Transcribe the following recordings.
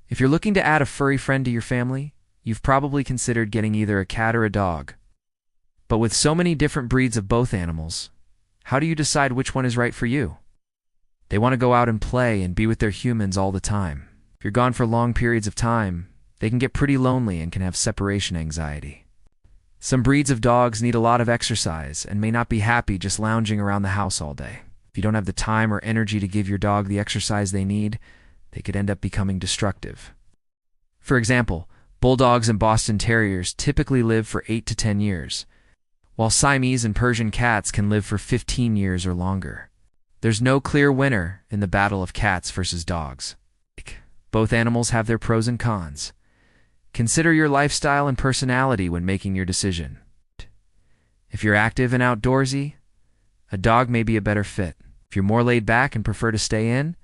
If you're looking to add a furry friend to your family, you've probably considered getting either a cat or a dog. But with so many different breeds of both animals, how do you decide which one is right for you? They want to go out and play and be with their humans all the time. If you're gone for long periods of time, they can get pretty lonely and can have separation anxiety. Some breeds of dogs need a lot of exercise and may not be happy just lounging around the house all day. If you don't have the time or energy to give your dog the exercise they need, they could end up becoming destructive. For example, bulldogs and Boston Terriers typically live for 8 to 10 years, while Siamese and Persian cats can live for 15 years or longer. There's no clear winner in the battle of cats versus dogs. Both animals have their pros and cons. Consider your lifestyle and personality when making your decision. If you're active and outdoorsy, a dog may be a better fit. If you're more laid back and prefer to stay in,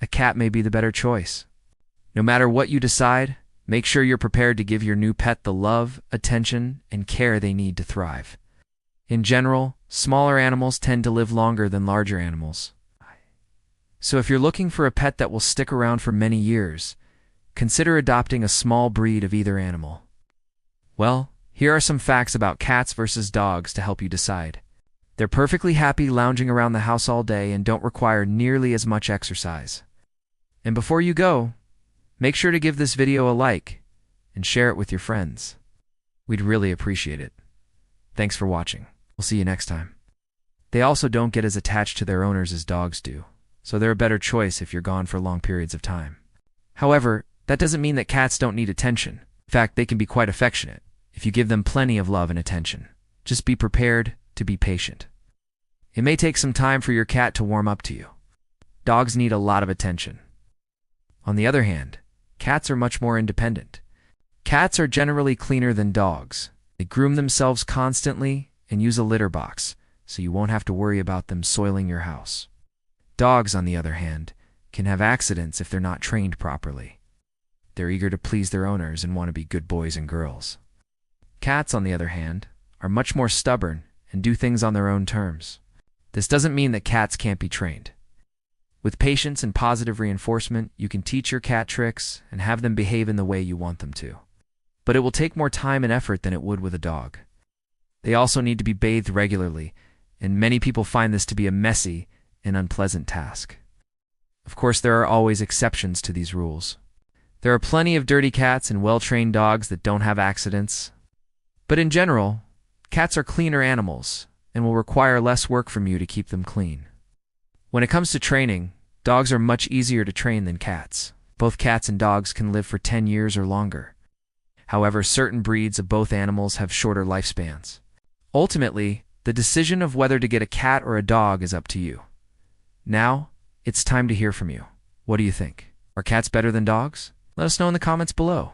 a cat may be the better choice. No matter what you decide, make sure you're prepared to give your new pet the love, attention, and care they need to thrive. In general, smaller animals tend to live longer than larger animals. So if you're looking for a pet that will stick around for many years, consider adopting a small breed of either animal. Well, here are some facts about cats versus dogs to help you decide. They're perfectly happy lounging around the house all day and don't require nearly as much exercise. And before you go, make sure to give this video a like and share it with your friends. We'd really appreciate it. Thanks for watching. We'll see you next time. They also don't get as attached to their owners as dogs do, so they're a better choice if you're gone for long periods of time. However, that doesn't mean that cats don't need attention. In fact, they can be quite affectionate if you give them plenty of love and attention. Just be prepared to be patient. It may take some time for your cat to warm up to you. Dogs need a lot of attention. On the other hand, cats are much more independent. Cats are generally cleaner than dogs. They groom themselves constantly and use a litter box, so you won't have to worry about them soiling your house. Dogs, on the other hand, can have accidents if they're not trained properly. They're eager to please their owners and want to be good boys and girls. Cats, on the other hand, are much more stubborn and do things on their own terms. This doesn't mean that cats can't be trained. With patience and positive reinforcement, you can teach your cat tricks and have them behave in the way you want them to. But it will take more time and effort than it would with a dog. They also need to be bathed regularly, and many people find this to be a messy and unpleasant task. Of course, there are always exceptions to these rules. There are plenty of dirty cats and well-trained dogs that don't have accidents. But in general, cats are cleaner animals and will require less work from you to keep them clean. When it comes to training, dogs are much easier to train than cats. Both cats and dogs can live for 10 years or longer. However, certain breeds of both animals have shorter lifespans. Ultimately, the decision of whether to get a cat or a dog is up to you. Now, it's time to hear from you. What do you think? Are cats better than dogs? Let us know in the comments below.